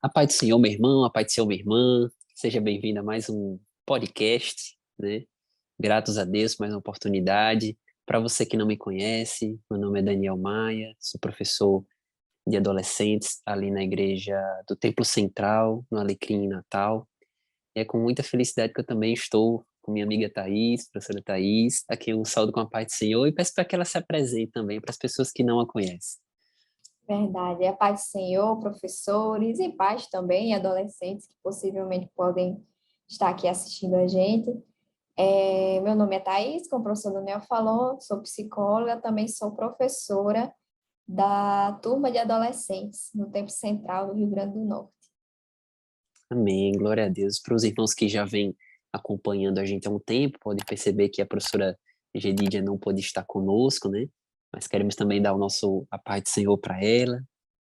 A paz do Senhor, meu irmão, a paz do Senhor, minha irmã. Seja bem-vindo a mais um podcast, né? Gratos a Deus por mais uma oportunidade. Para você que não me conhece, meu nome é Daniel Maia, sou professor de adolescentes ali na igreja do Templo Central, no Alecrim, em Natal. E é com muita felicidade que eu também estou com minha amiga Thaís, professora Thaís, a quem eu saúdo com a paz do Senhor e peço para que ela se apresente também para as pessoas que não a conhecem. Verdade. A paz do Senhor, professores e pais também, adolescentes que possivelmente podem estar aqui assistindo a gente. Meu nome é Thaís, como o professor Daniel falou, sou psicóloga, também sou professora da turma de adolescentes no Tempo Central do Rio Grande do Norte. Amém, glória a Deus. Para os irmãos que já vêm acompanhando a gente há um tempo, podem perceber que a professora Gedidia não pôde estar conosco, né? Mas queremos também dar a paz do Senhor para ela.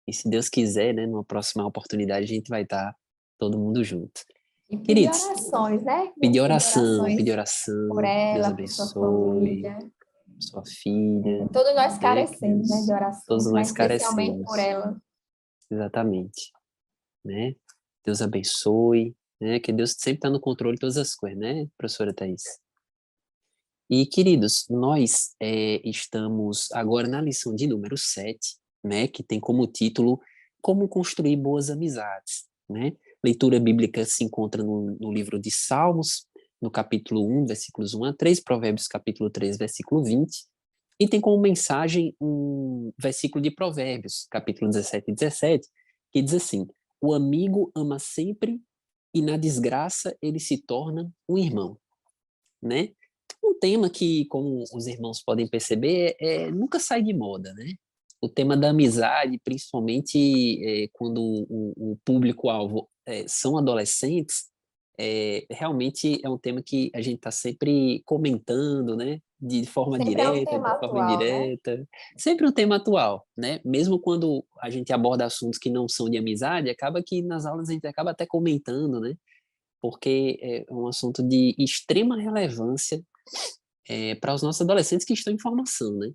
E se Deus quiser, né, numa próxima oportunidade, a gente vai estar todo mundo junto. E pedir Queridos, orações, né? Pedir pedir orações por oração, Deus ela, por sua abençoe, família. sua filha, Todos nós né? Que carecemos, né, de Deus, todos orações, nós mas especialmente por carecemos, ela. exatamente, né? Deus abençoe, né? Que Deus sempre está no controle de todas as coisas, né, professora Thais? E, queridos, nós estamos agora na lição de número 7, né? Que tem como título Como Construir Boas Amizades, né? Leitura bíblica se encontra no livro de Salmos, no capítulo 1, versículos 1 a 3, Provérbios capítulo 3, versículo 20, e tem como mensagem um versículo de Provérbios, capítulo 17 e 17, que diz assim: O amigo ama sempre e na desgraça ele se torna um irmão, né? Um tema que, como os irmãos podem perceber, nunca sai de moda, né? O tema da amizade, principalmente quando o público-alvo são adolescentes, realmente é um tema que a gente está sempre comentando, né? De forma Sempre é um direta, tema de forma atual, né? indireta, sempre um tema atual, né? Mesmo quando a gente aborda assuntos que não são de amizade, acaba que nas aulas a gente acaba até comentando, né? Porque é um assunto de extrema relevância para os nossos adolescentes que estão em formação, né?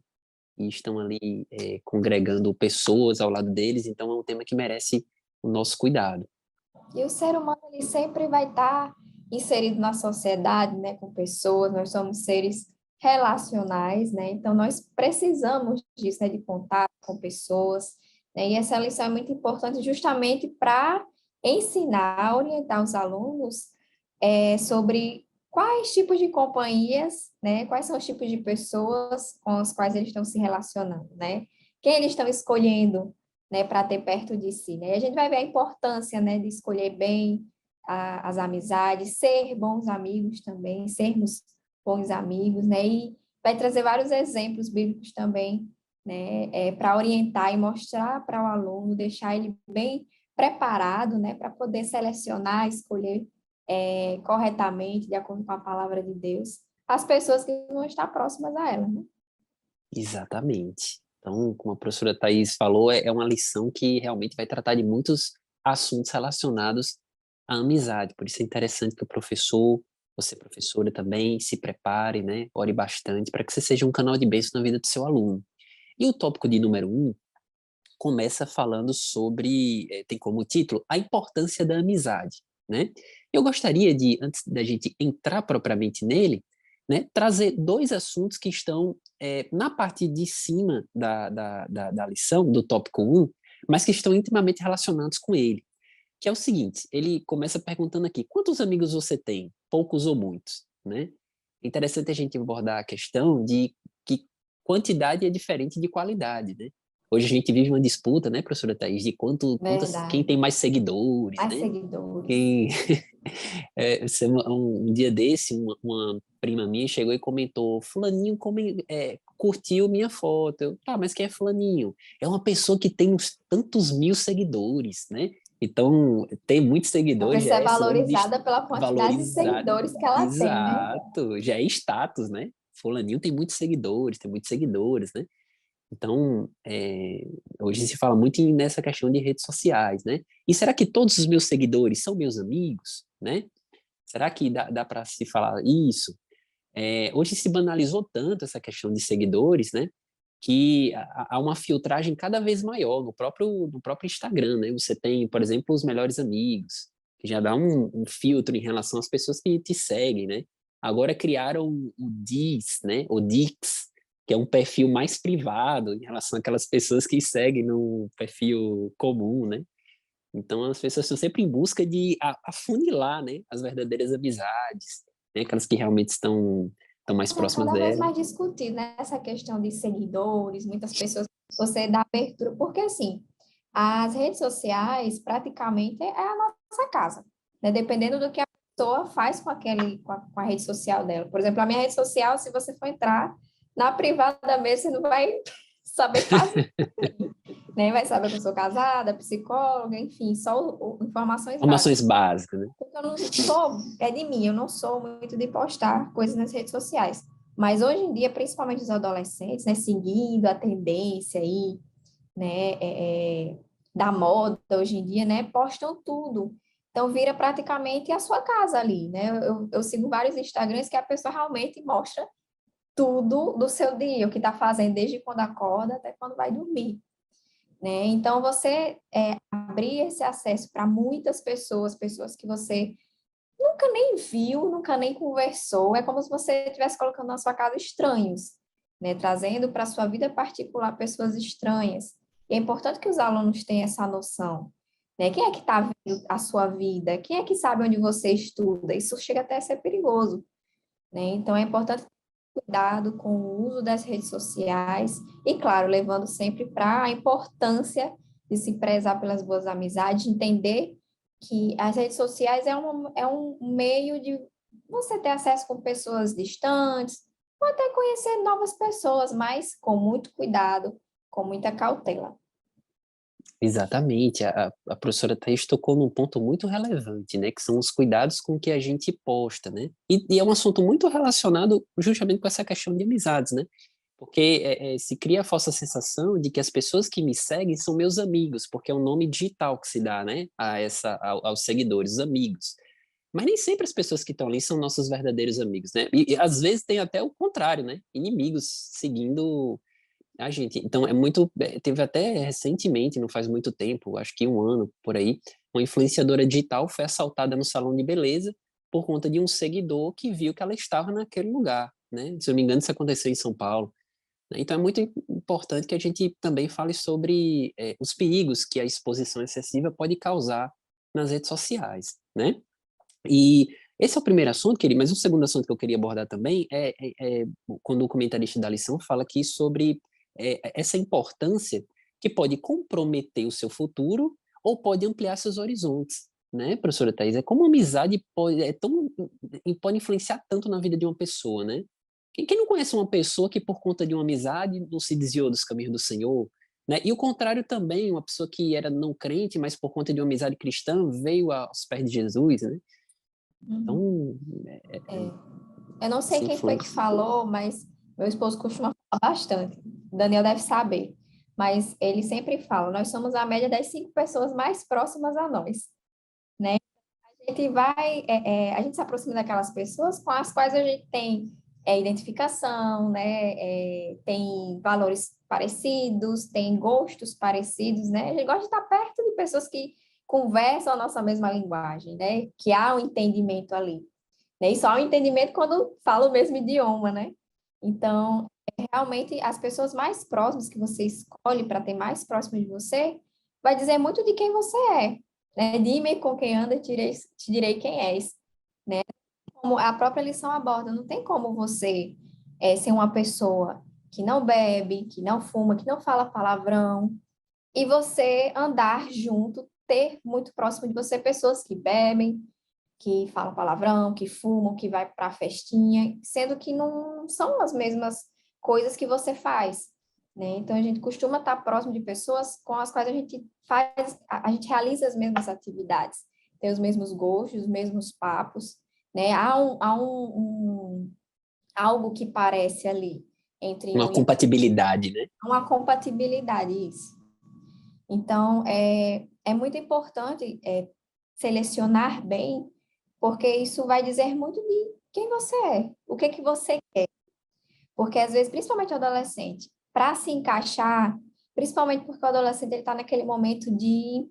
E estão ali congregando pessoas ao lado deles, então é um tema que merece o nosso cuidado. E o ser humano ele sempre vai estar inserido na sociedade, né, com pessoas, nós somos seres relacionais, né? Então nós precisamos disso, né, de contato com pessoas, né? E essa lição é muito importante justamente para ensinar, orientar os alunos sobre quais tipos de companhias, né? Quais são os tipos de pessoas com as quais eles estão se relacionando, né? Quem eles estão escolhendo, né, para ter perto de si, né? E a gente vai ver a importância, né, de escolher bem as amizades, ser bons amigos também, sermos bons amigos, né? E vai trazer vários exemplos bíblicos também, né, para orientar e mostrar para o aluno, deixar ele bem preparado, né, para poder selecionar, escolher corretamente, de acordo com a palavra de Deus, as pessoas que vão estar próximas a ela, né? Exatamente. Então, como a professora Thais falou, é uma lição que realmente vai tratar de muitos assuntos relacionados à amizade. Por isso é interessante que o professor, você professora também, se prepare, né? Ore bastante para que você seja um canal de bênção na vida do seu aluno. E o tópico de número 1 começa falando sobre, tem como título, a importância da amizade, né? Eu gostaria de, antes da gente entrar propriamente nele, né, trazer dois assuntos que estão na parte de cima da lição, do tópico 1, mas que estão intimamente relacionados com ele, que é o seguinte, ele começa perguntando aqui, quantos amigos você tem? Poucos ou muitos, né? É interessante a gente abordar a questão de que quantidade é diferente de qualidade, né? Hoje a gente vive uma disputa, né, professora Thaís, de quem Verdade. tem mais seguidores, Mais né? seguidores. Quem, um dia desse, uma prima minha chegou e comentou, fulaninho curtiu minha foto. Mas quem é fulaninho? É uma pessoa que tem uns tantos mil seguidores, né? Então, ter muitos A seguidores já pessoa é é sinônimo de valorizada pela quantidade de valorizar. seguidores que ela tem, né? Exato, já é status, né? Fulaninho tem muitos seguidores, tem muitos seguidores, né? Então, hoje se fala muito nessa questão de redes sociais, né? E será que todos os meus seguidores são meus amigos, né? Será que dá para se falar isso? Hoje se banalizou tanto essa questão de seguidores, né? que há uma filtragem cada vez maior no próprio Instagram, né? Você tem, por exemplo, os melhores amigos, que já dá um filtro em relação às pessoas que te seguem, né? Agora criaram o Dix, né? O Dix, que é um perfil mais privado em relação àquelas pessoas que seguem no perfil comum, né? Então, as pessoas estão sempre em busca de afunilar, né? As verdadeiras amizades, né? Aquelas que realmente estão mais É próximas cada vez dela. mais discutido, né? Essa questão de seguidores, muitas pessoas, você dá abertura, porque assim, as redes sociais praticamente é a nossa casa, né? Dependendo do que a pessoa faz com a rede social dela. Por exemplo, a minha rede social, se você for entrar na privada mesmo, você não vai saber quase, né? Vai saber que eu sou casada, psicóloga, enfim, só informações básicas. Informações básicas, né? Porque eu não sou, é de mim, eu não sou muito de postar coisas nas redes sociais. Mas hoje em dia, principalmente os adolescentes, né, seguindo a tendência aí, né, da moda hoje em dia, né, postam tudo. Então, vira praticamente a sua casa ali, né? Eu sigo vários Instagrams que a pessoa realmente mostra tudo do seu dia, o que está fazendo desde quando acorda até quando vai dormir, né? Então, você abrir esse acesso para muitas pessoas, pessoas que você nunca nem viu, nunca nem conversou. É como se você estivesse colocando na sua casa estranhos, né? Trazendo para a sua vida particular pessoas estranhas. E é importante que os alunos tenham essa noção, né? Quem é que está vendo a sua vida? Quem é que sabe onde você estuda? Isso chega até a ser perigoso, né? Então, é importante ter cuidado com o uso das redes sociais e, claro, levando sempre para a importância de se prezar pelas boas amizades, entender que as redes sociais é um meio de você ter acesso com pessoas distantes, ou até conhecer novas pessoas, mas com muito cuidado, com muita cautela. Exatamente. A professora Thais tocou num ponto muito relevante, né? Que são os cuidados com que a gente posta, né? E é um assunto muito relacionado justamente com essa questão de amizades, né? Porque se cria a falsa sensação de que as pessoas que me seguem são meus amigos, porque é um nome digital que se dá, né? Aos seguidores, os amigos. Mas nem sempre as pessoas que estão ali são nossos verdadeiros amigos, né? E às vezes tem até o contrário, né? Inimigos seguindo a gente. Então é muito. Teve até recentemente, não faz muito tempo, acho que um ano por aí, uma influenciadora digital foi assaltada no salão de beleza por conta de um seguidor que viu que ela estava naquele lugar, né? Se eu não me engano, isso aconteceu em São Paulo, né? Então é muito importante que a gente também fale sobre os perigos que a exposição excessiva pode causar nas redes sociais, né? E esse é o primeiro assunto, querido, mas o segundo assunto que eu queria abordar também é quando o comentarista da lição fala aqui sobre essa importância que pode comprometer o seu futuro ou pode ampliar seus horizontes, né, professora Thais? É como a amizade pode influenciar tanto na vida de uma pessoa, né? Quem não conhece uma pessoa que por conta de uma amizade não se desviou dos caminhos do Senhor, né? E o contrário também, uma pessoa que era não crente, mas por conta de uma amizade cristã veio aos pés de Jesus, né? Uhum. Então, Eu não sei essa quem foi que influência. falou, mas meu esposo costuma falar bastante. O Daniel deve saber. Mas ele sempre fala, nós somos a média das 5 pessoas mais próximas a nós, né? A gente se aproxima daquelas pessoas com as quais a gente tem identificação, né? Tem valores parecidos, tem gostos parecidos, né? A gente gosta de estar perto de pessoas que conversam a nossa mesma linguagem, né? Que há um entendimento ali, né? E só há um entendimento quando fala o mesmo idioma, né? Então, realmente, as pessoas mais próximas que você escolhe para ter mais próximo de você, vai dizer muito de quem você é, né? Dime com quem anda, te direi quem és, né? Como a própria lição aborda, não tem como você ser uma pessoa que não bebe, que não fuma, que não fala palavrão, e você andar junto, ter muito próximo de você pessoas que bebem, que falam palavrão, que fumam, que vai para a festinha, sendo que não são as mesmas coisas que você faz, né? Então a gente costuma estar próximo de pessoas com as quais a gente faz, a gente realiza as mesmas atividades, tem os mesmos gostos, os mesmos papos, né? Há algo que parece ali entre Uma um e compatibilidade, né? uma compatibilidade, isso. Então, é muito importante selecionar bem, porque isso vai dizer muito de quem você é, o que que você quer. Porque, às vezes, principalmente adolescente, para se encaixar, principalmente porque o adolescente está naquele momento de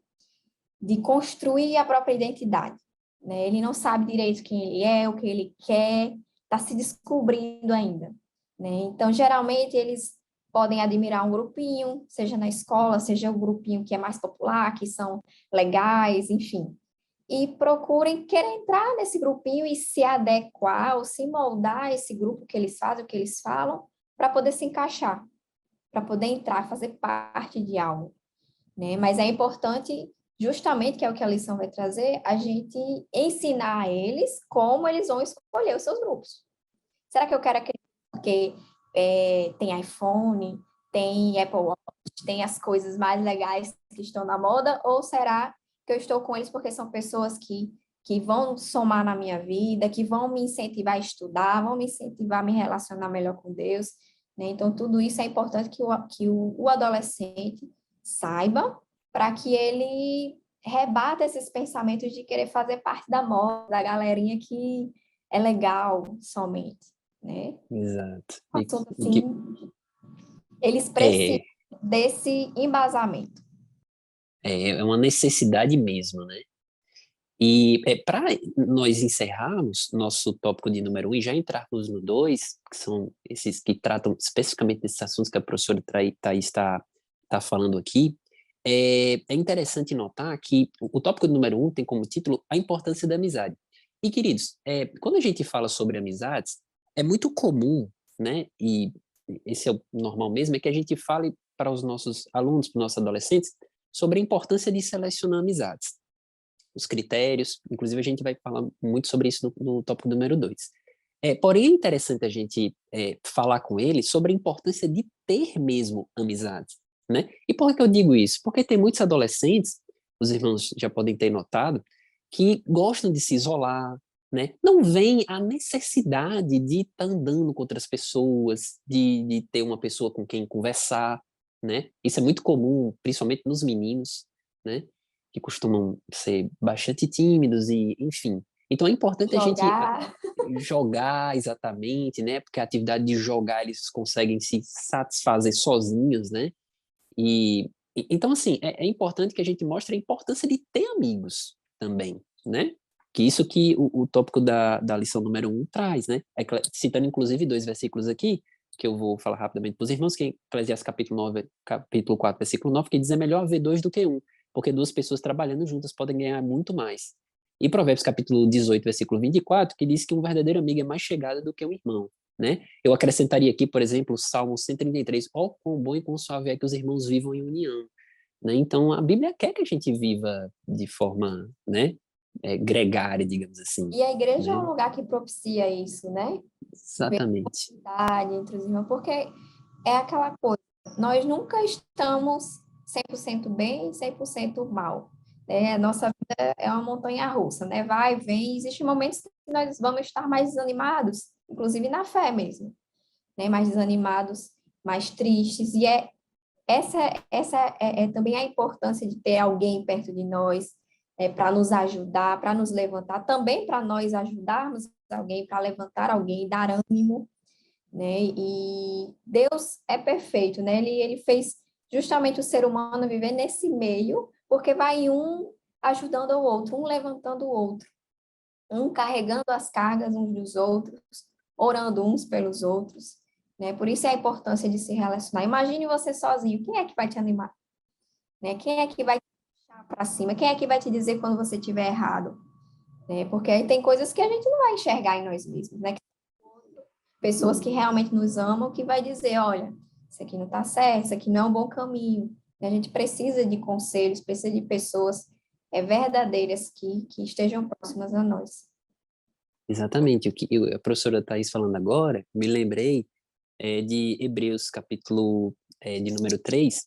construir a própria identidade, né? Ele não sabe direito quem ele é, o que ele quer, está se descobrindo ainda, né? Então, geralmente, eles podem admirar um grupinho, seja na escola, seja o grupinho que é mais popular, que são legais, enfim. E procurem querer entrar nesse grupinho e se adequar ou se moldar a esse grupo que eles fazem, o que eles falam, para poder se encaixar, para poder entrar, fazer parte de algo, né? Mas é importante, justamente, que é o que a lição vai trazer, a gente ensinar a eles como eles vão escolher os seus grupos. Será que eu quero aquele porque tem iPhone, tem Apple Watch, tem as coisas mais legais que estão na moda, ou será que eu estou com eles porque são pessoas que vão somar na minha vida, que vão me incentivar a estudar, vão me incentivar a me relacionar melhor com Deus, né? Então, tudo isso é importante que o adolescente saiba para que ele rebata esses pensamentos de querer fazer parte da moda, da galerinha que é legal somente, né? Exato. Assunto E que, assim, eles precisam é, desse embasamento. é uma necessidade mesmo, né? E para nós encerrarmos nosso tópico de número 1 e já entrarmos no 2, que são esses que tratam especificamente desses assuntos que a professora Thaís está falando aqui, é interessante notar que o tópico número 1 tem como título a importância da amizade. E, queridos, quando a gente fala sobre amizades, é muito comum, né, e esse é o normal mesmo, é que a gente fale para os nossos alunos, para os nossos adolescentes, sobre a importância de selecionar amizades, os critérios, inclusive a gente vai falar muito sobre isso no tópico número 2. Porém, é interessante a gente falar com ele sobre a importância de ter mesmo amizades, né? E por que eu digo isso? Porque tem muitos adolescentes, os irmãos já podem ter notado, que gostam de se isolar, né? Não veem a necessidade de estar andando com outras pessoas, de ter uma pessoa com quem conversar, né? Isso é muito comum, principalmente nos meninos, né? Que costumam ser bastante tímidos e, enfim. Então é importante a gente Jogar. jogar exatamente, né? Porque a atividade de jogar eles conseguem se satisfazer sozinhos, né? Então assim é importante que a gente mostre a importância de ter amigos também, né? Que isso que o tópico da lição número 1 traz, né? Citando inclusive dois versículos aqui que eu vou falar rapidamente para os irmãos, que é Eclesiastes capítulo 9, capítulo 4, versículo 9, que diz: é melhor haver dois do que um, porque duas pessoas trabalhando juntas podem ganhar muito mais. E Provérbios capítulo 18, versículo 24, que diz que um verdadeiro amigo é mais chegado do que um irmão, né? Eu acrescentaria aqui, por exemplo, o Salmo 133, ó, quão bom e quão suave é que os irmãos vivam em união, né? Então, a Bíblia quer que a gente viva de forma, né, gregária, digamos assim, E a igreja é né? um lugar que propicia isso, né? Ver Exatamente. unidade entre os irmãos, porque é aquela coisa, nós nunca estamos 100% bem, 100% mal, né? A nossa vida é uma montanha-russa, né? Vai, vem, existem momentos que nós vamos estar mais desanimados, inclusive na fé mesmo, né? Mais desanimados, mais tristes, e essa é também a importância de ter alguém perto de nós, para nos ajudar, para nos levantar, também para nós ajudarmos alguém, para levantar alguém, dar ânimo, né? E Deus é perfeito, né? Ele fez justamente o ser humano viver nesse meio, porque vai um ajudando o outro, um levantando o outro, um carregando as cargas uns dos outros, orando uns pelos outros, né? Por isso é a importância de se relacionar. Imagine você sozinho, quem é que vai te animar, né? Quem é que vai te puxar para cima? Quem é que vai te dizer quando você estiver errado, né? Porque aí tem coisas que a gente não vai enxergar em nós mesmos, né? Pessoas que realmente nos amam, que vai dizer, olha, isso aqui não está certo, isso aqui não é um bom caminho. A gente precisa de conselhos, precisa de pessoas verdadeiras que estejam próximas a nós. Exatamente. O que a professora Thais falando agora, me lembrei de Hebreus, capítulo de número 3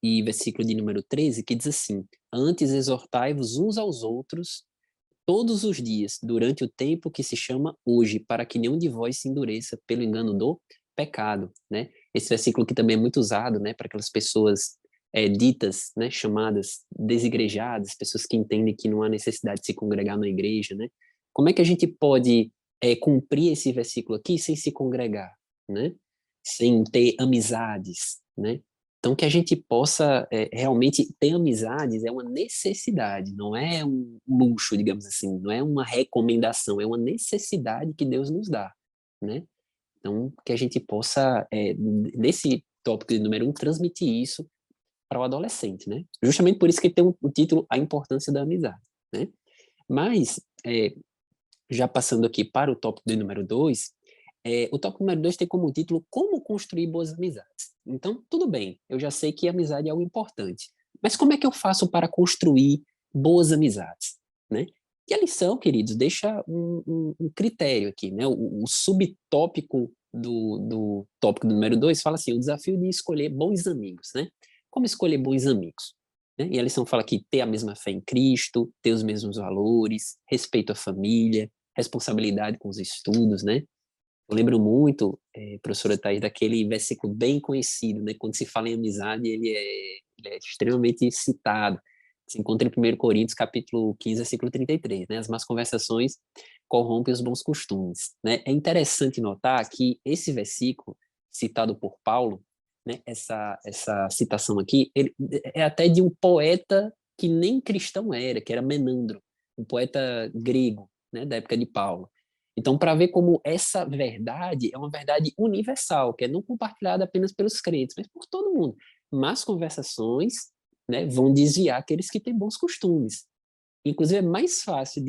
e versículo de número 13, que diz assim: antes exortai-vos uns aos outros todos os dias, durante o tempo que se chama hoje, para que nenhum de vós se endureça pelo engano do pecado, né? Esse versículo que também é muito usado, né, para aquelas pessoas ditas, né, chamadas desigrejadas, pessoas que entendem que não há necessidade de se congregar na igreja, né? Como é que a gente pode cumprir esse versículo aqui sem se congregar, né? sem ter amizades, né? Então, que a gente possa realmente ter amizades é uma necessidade, não é um luxo, digamos assim, não é uma recomendação, é uma necessidade que Deus nos dá, né? Então, que a gente possa, nesse tópico de número 1, transmitir isso para o adolescente, né? Justamente por isso que tem o título A Importância da Amizade, né? Mas, já passando aqui para o tópico de número 2, o tópico número 2 tem como título Como Construir Boas Amizades. Então, tudo bem, eu já sei que a amizade é algo importante, mas como é que eu faço para construir boas amizades, né? E a lição, queridos, deixa um critério aqui, né? O subtópico do tópico número 2 fala assim, o desafio de escolher bons amigos, né? Como escolher bons amigos? Né? E a lição fala que ter a mesma fé em Cristo, ter os mesmos valores, respeito à família, responsabilidade com os estudos, né? Eu lembro muito, professora Thais, daquele versículo bem conhecido, né? Quando se fala em amizade, ele é extremamente citado. Se encontra em 1 Coríntios, capítulo 15, versículo 33, né? As más conversações corrompem os bons costumes, né? É interessante notar que esse versículo, citado por Paulo, né? Essa citação aqui, ele é até de um poeta que nem cristão era, que era Menandro, um poeta grego, né? Da época de Paulo. Então, para ver como essa verdade é uma verdade universal, que é não compartilhada apenas pelos crentes, mas por todo mundo. Más conversações, né, vão desviar aqueles que têm bons costumes. Inclusive, é mais fácil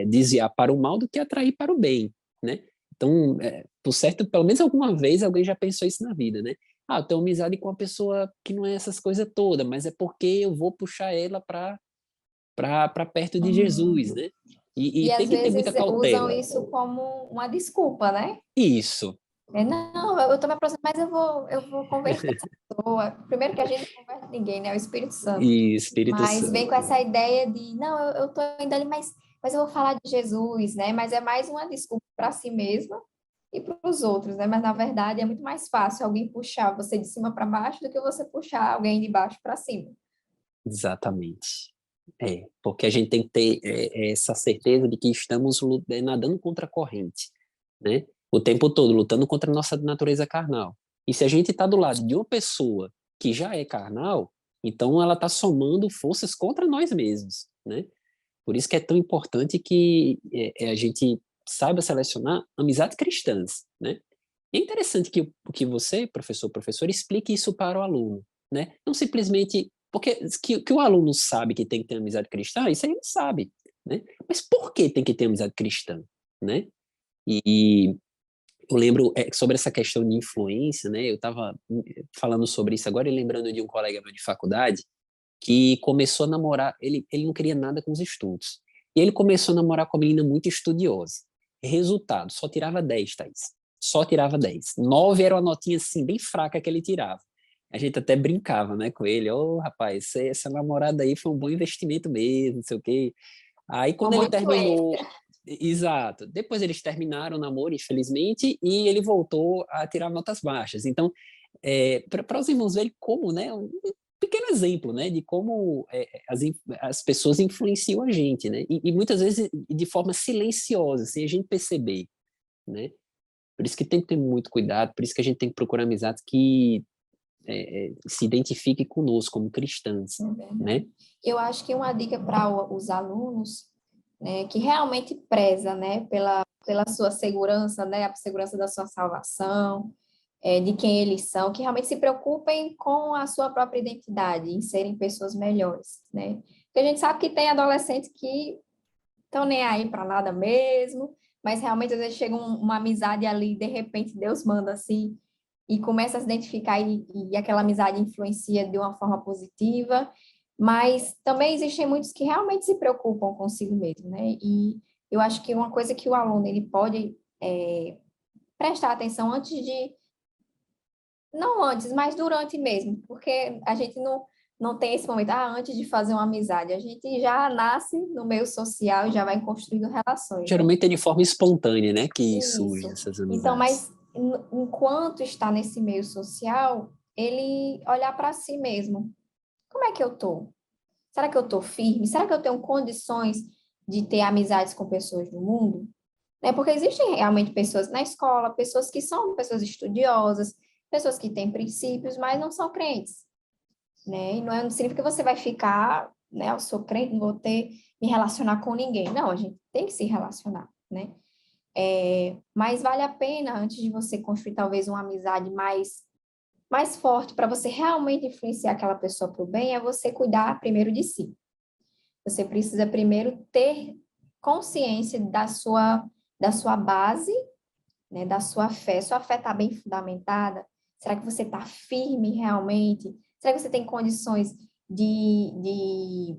desviar para o mal do que atrair para o bem, né? Então, por certo, pelo menos alguma vez alguém já pensou isso na vida, né? Ah, eu tenho amizade com uma pessoa que não é essas coisas todas, mas é porque eu vou puxar ela para perto de Jesus, Uhum. né? E E tem às que ter vezes muita usam cautela. isso como uma desculpa, né? Isso, Não, eu tô me aproximando, mas eu vou converter essa pessoa. Primeiro que a gente não converte ninguém, né? É o Espírito Santo. e Espírito Mas vem com Santo. essa ideia de, não, eu tô indo ali, mas eu vou falar de Jesus, né? Mas é mais uma desculpa para si mesma e para os outros, né? Mas na verdade é muito mais fácil alguém puxar você de cima para baixo do que você puxar alguém de baixo para cima. Exatamente. Porque a gente tem que ter essa certeza de que estamos nadando contra a corrente, né? O tempo todo, lutando contra a nossa natureza carnal. E se a gente está do lado de uma pessoa que já é carnal, então ela está somando forças contra nós mesmos, né? Por isso que é tão importante que a gente saiba selecionar amizades cristãs, né? É interessante que você, professor, professor, explique isso para o aluno, né? Não simplesmente porque que o aluno sabe que tem que ter amizade cristã, isso aí ele sabe, né? Mas por que tem que ter amizade cristã, né? E eu lembro sobre essa questão de influência, né? Eu estava falando sobre isso agora e lembrando de um colega meu de faculdade que começou a namorar, ele não queria nada com os estudos. E ele começou a namorar com uma menina muito estudiosa. Resultado, só tirava 10, Thaís. Só tirava 10. 9 era uma notinha assim, bem fraca que ele tirava. A gente até brincava, né, com ele. Ô, rapaz, essa namorada aí foi um bom investimento mesmo, não sei o quê. Aí, Uma quando ele boa terminou, influência. exato. Depois eles terminaram o namoro, infelizmente, e ele voltou a tirar notas baixas. Então, para os irmãos verem como, né, um pequeno exemplo, né, de como as pessoas influenciam a gente, né, e muitas vezes de forma silenciosa, sem a gente perceber, né. Por isso que tem que ter muito cuidado, por isso que a gente tem que procurar amizades que se identifiquem conosco como cristãs, É verdade. né. Eu acho que uma dica para os alunos, né, que realmente preza, né, pela sua segurança, né, a segurança da sua salvação, de quem eles são, que realmente se preocupem com a sua própria identidade, em serem pessoas melhores, né? Porque a gente sabe que tem adolescentes que estão nem aí para nada mesmo, mas realmente às vezes chega uma amizade ali, de repente Deus manda assim, e começa a se identificar e aquela amizade influencia de uma forma positiva, mas também existem muitos que realmente se preocupam consigo mesmo, né? E eu acho que uma coisa que o aluno ele pode prestar atenção antes de, não antes, mas durante mesmo, porque a gente não tem esse momento, antes de fazer uma amizade, a gente já nasce no meio social e já vai construindo relações, né? Geralmente é de forma espontânea, né, que surgem Isso. essas Então, amizades. mas enquanto está nesse meio social, ele olhar para si mesmo. Como é que eu tô? Será que eu tô firme? Será que eu tenho condições de ter amizades com pessoas do mundo? né? Porque existem realmente pessoas na escola, pessoas que são pessoas estudiosas, pessoas que têm princípios, mas não são crentes, né? E não significa que você vai ficar, né? Eu sou crente, não vou me relacionar com ninguém. Não, a gente tem que se relacionar, né? Mas vale a pena, antes de você construir talvez uma amizade mais forte, para você realmente influenciar aquela pessoa para o bem, é você cuidar primeiro de si. Você precisa primeiro ter consciência da sua base, né, da sua fé. Sua fé está bem fundamentada? Será que você está firme realmente? Será que você tem condições de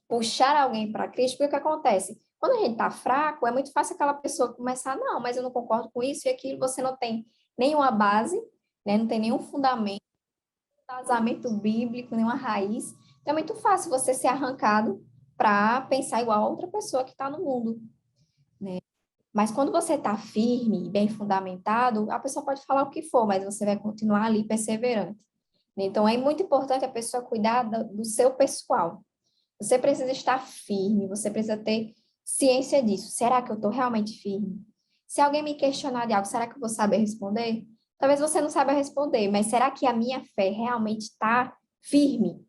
puxar alguém para Cristo? Porque o que acontece? Quando a gente está fraco, é muito fácil aquela pessoa começar, não, mas eu não concordo com isso e aquilo, você não tem nenhuma base, né, não tem nenhum fundamento, embasamento bíblico, nenhuma raiz. Então é muito fácil você ser arrancado para pensar igual a outra pessoa que está no mundo. Mas quando você está firme e bem fundamentado, a pessoa pode falar o que for, mas você vai continuar ali perseverante. Então, é muito importante a pessoa cuidar do seu pessoal. Você precisa estar firme, você precisa ter ciência disso. Será que eu estou realmente firme? Se alguém me questionar de algo, será que eu vou saber responder? Talvez você não saiba responder, mas será que a minha fé realmente está firme?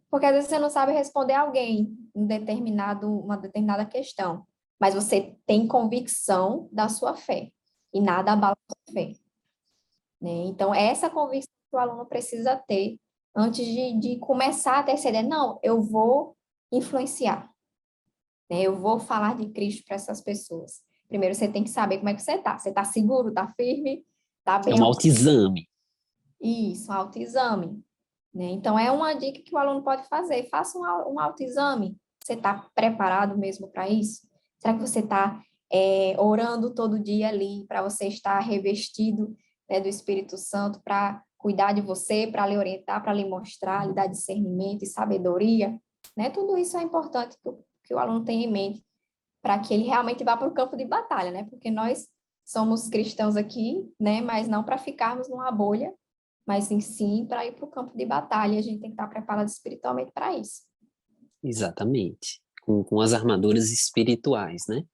Porque às vezes você não sabe responder a alguém uma determinada questão, mas você tem convicção da sua fé e nada abala a sua fé, né? Então, é essa convicção que o aluno precisa ter antes de começar a ter essa ideia. Não, eu vou influenciar, né? Eu vou falar de Cristo para essas pessoas. Primeiro, você tem que saber como é que você está. Você está seguro, está firme, está É bem? um autoexame. Isso, um autoexame. Né? Então, é uma dica que o aluno pode fazer. Faça um autoexame. Você está preparado mesmo para isso? Será que você está orando todo dia ali para você estar revestido, né, do Espírito Santo para cuidar de você, para lhe orientar, para lhe mostrar, lhe dar discernimento e sabedoria? Né? Tudo isso é importante que o aluno tenha em mente para que ele realmente vá para o campo de batalha, né? Porque nós somos cristãos aqui, né? Mas não para ficarmos numa bolha, mas sim para ir para o campo de batalha. A gente tem que estar preparado espiritualmente para isso. Exatamente. Com as armaduras espirituais, né?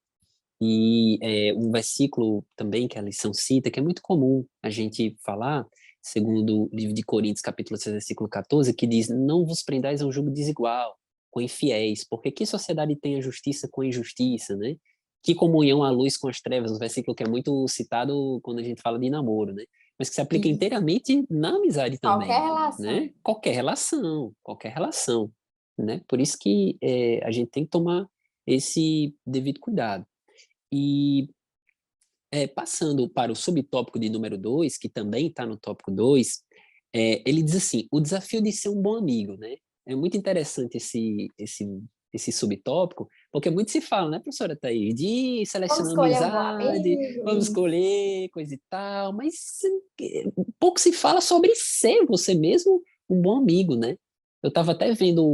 E um versículo também que a lição cita, que é muito comum a gente falar, segundo o livro de Coríntios, capítulo 6, versículo 14, que diz: Não vos prendais a um jugo desigual com infiéis, porque que sociedade tem a justiça com a injustiça, né? Que comunhão a luz com as trevas, um versículo que é muito citado quando a gente fala de namoro, né? Mas que se aplica E inteiramente na amizade qualquer também, relação. né? Qualquer relação, né? Por isso que a gente tem que tomar esse devido cuidado. E passando para o subtópico de número 2, que também está no tópico 2, ele diz assim: o desafio de ser um bom amigo, né? É muito interessante esse subtópico, porque muito se fala, né, professora Thaís, de Vamos selecionar escolher um bom amizade, amigo. vamos Isso. escolher, coisa e tal, mas pouco se fala sobre ser você mesmo um bom amigo, né? Eu estava até vendo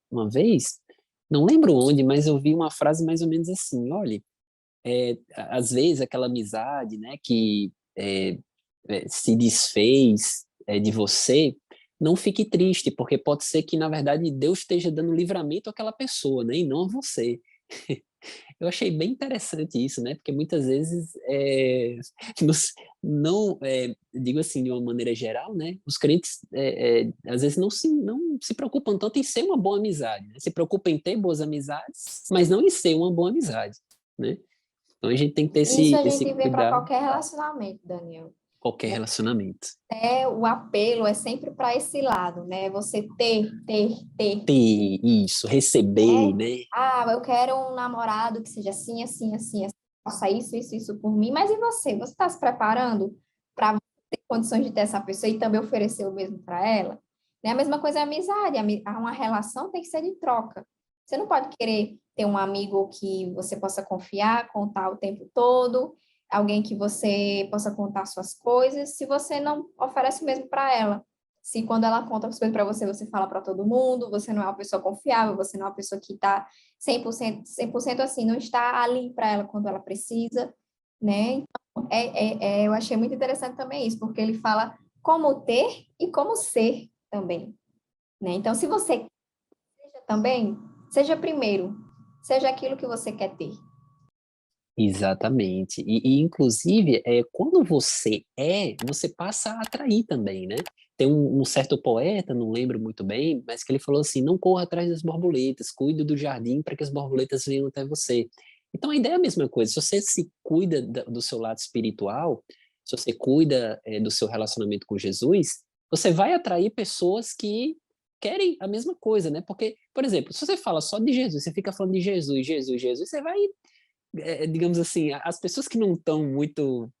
uma vez, não lembro onde, mas eu vi uma frase mais ou menos assim: olha, às vezes aquela amizade, né, que se desfez de você, não fique triste, porque pode ser que, na verdade, Deus esteja dando livramento àquela pessoa, né, e não a você. Eu achei bem interessante isso, né, porque muitas vezes, não, digo assim, de uma maneira geral, né, os crentes, às vezes, não se preocupam tanto em ser uma boa amizade, né, se preocupam em ter boas amizades, mas não em ser uma boa amizade, né. Então a gente tem que ter Isso a esse gente vê para cuidado, qualquer relacionamento, Daniel. qualquer relacionamento. O apelo é sempre para esse lado, né? Você ter. Ter isso, receber, Né? né? Ah, eu quero um namorado que seja assim, assim, assim, assim, faça isso por mim. Mas e você? Você está se preparando para ter condições de ter essa pessoa e também oferecer o mesmo para ela? Né? A mesma coisa é a amizade. Uma relação tem que ser de troca. Você não pode querer ter um amigo que você possa confiar, contar o tempo todo, alguém que você possa contar suas coisas, se você não oferece o mesmo para ela. Se quando ela conta as coisas para você, você fala para todo mundo, você não é uma pessoa confiável, você não é uma pessoa que está 100% assim, não está ali para ela quando ela precisa, né? Então, eu achei muito interessante também isso, porque ele fala como ter e como ser também, né? Então, se você seja também, seja primeiro, seja aquilo que você quer ter. Exatamente. Inclusive, quando você passa a atrair também, né? Tem um certo poeta, não lembro muito bem, mas que ele falou assim: não corra atrás das borboletas, cuide do jardim para que as borboletas venham até você. Então a ideia é a mesma coisa. Se você se cuida do seu lado espiritual, se você cuida, do seu relacionamento com Jesus, você vai atrair pessoas que querem a mesma coisa, né? Porque, por exemplo, se você fala só de Jesus, você fica falando de Jesus, Jesus, Jesus, você vai digamos assim, as pessoas que não estão muito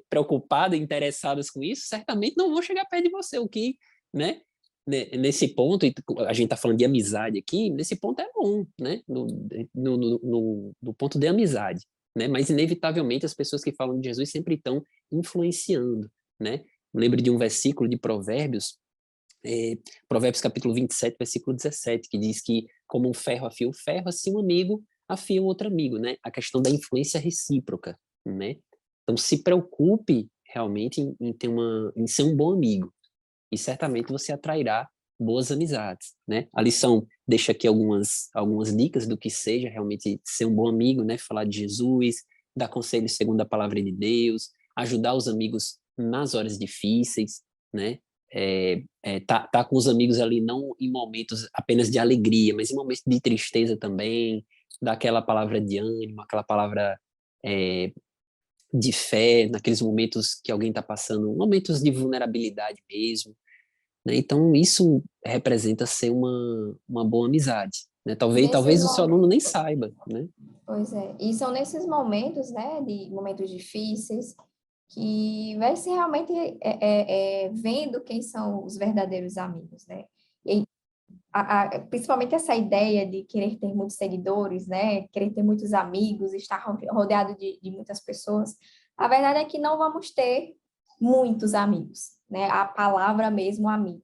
preocupadas, interessadas com isso, certamente não vão chegar perto de você, o que, né, nesse ponto, e a gente está falando de amizade aqui, nesse ponto é bom, né, no ponto de amizade, né, mas inevitavelmente as pessoas que falam de Jesus sempre estão influenciando, né, lembro de um versículo de Provérbios, Provérbios capítulo 27, versículo 17, que diz que como um ferro afia o ferro, assim um amigo afia o outro amigo, né? A questão da influência recíproca, né? Então se preocupe realmente em ser um bom amigo e certamente você atrairá boas amizades, né? A lição deixa aqui algumas dicas do que seja realmente ser um bom amigo, né? Falar de Jesus, dar conselhos segundo a palavra de Deus, ajudar os amigos nas horas difíceis, né? Tá com os amigos ali não em momentos apenas de alegria, mas em momentos de tristeza também, dar aquela palavra de ânimo, aquela palavra é, de fé, naqueles momentos que alguém está passando, momentos de vulnerabilidade mesmo, né? Então, isso representa ser uma boa amizade, né? Talvez, Nesses talvez o seu aluno nem momentos, saiba, né? pois é, e são nesses momentos, né, de momentos difíceis, que vai ser realmente vendo quem são os verdadeiros amigos, né? E principalmente essa ideia de querer ter muitos seguidores, né? Querer ter muitos amigos, estar rodeado de muitas pessoas. A verdade é que não vamos ter muitos amigos, né? A palavra mesmo amigo,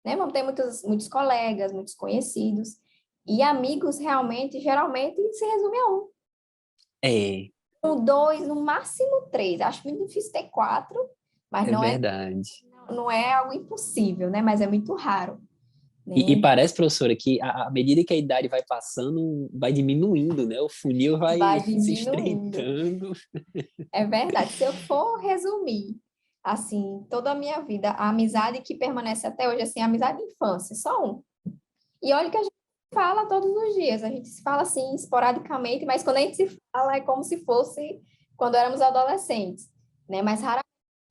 né? Vamos ter muitos colegas, muitos conhecidos. E amigos realmente, geralmente, se resume a um. É, Um, dois, no máximo três. Acho muito difícil ter quatro, mas é verdade. não é algo impossível, né? Mas é muito raro, E né? parece, professora, que à medida que a idade vai passando, vai diminuindo, né? O funil vai Vai se diminuindo. estreitando. É verdade. Se eu for resumir, assim, toda a minha vida, a amizade que permanece até hoje, assim, a amizade de infância, só um. E olha que a gente fala todos os dias, a gente se fala assim, esporadicamente, mas quando a gente se fala é como se fosse quando éramos adolescentes, né? Mas raramente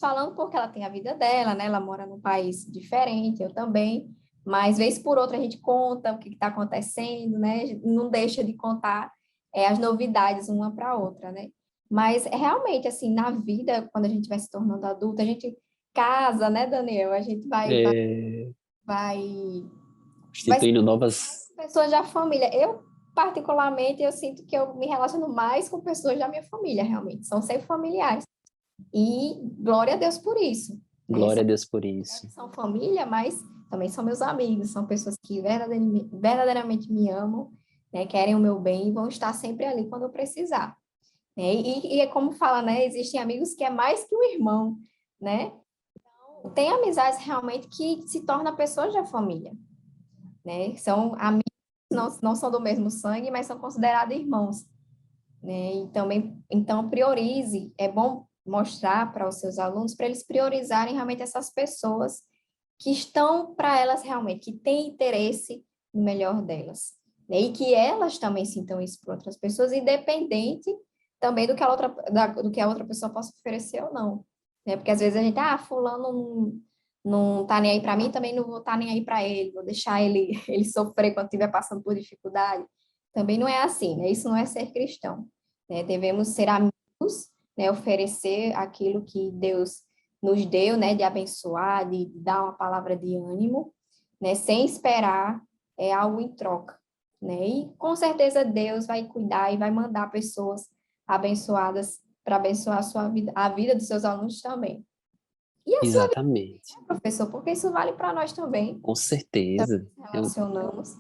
falando porque ela tem a vida dela, né? Ela mora num país diferente, eu também. Mas vez por outra a gente conta o que está acontecendo, né? Não deixa de contar as novidades uma para outra, né? Mas realmente, assim, na vida, quando a gente vai se tornando adulto, a gente casa, né, Daniel? A gente É, vai, vai constituindo novas. pessoas da família. Eu, particularmente, eu sinto que eu me relaciono mais com pessoas da minha família, realmente. São sempre familiares. E glória a Deus por isso, né? Glória a Deus por isso. São família, mas também são meus amigos, são pessoas que verdadeiramente me amam, né? Querem o meu bem e vão estar sempre ali quando eu precisar. Né? E é como fala, né? Existem amigos que é mais que um irmão, né? Tem amizades realmente que se tornam pessoas da família, né? São amigos, não são do mesmo sangue, mas são considerados irmãos, né? E também, então, priorize, é bom mostrar para os seus alunos, para eles priorizarem realmente essas pessoas que estão para elas realmente, que têm interesse no melhor delas, né? E que elas também sintam isso para outras pessoas, independente também do que a outra pessoa possa oferecer ou não, né? Porque às vezes a gente, fulano não tá nem aí para mim, também não vou estar nem aí para ele, vou deixar ele sofrer quando estiver passando por dificuldade. Também não é assim, né? Isso não é ser cristão, né? Devemos ser amigos, né? Oferecer aquilo que Deus nos deu, né? De abençoar, de dar uma palavra de ânimo, né? Sem esperar algo em troca, né? E com certeza Deus vai cuidar e vai mandar pessoas abençoadas para abençoar a sua vida, a vida dos seus alunos também. E a sua vida, Exatamente. professor, porque isso vale para nós também, Com certeza. nos relacionamos.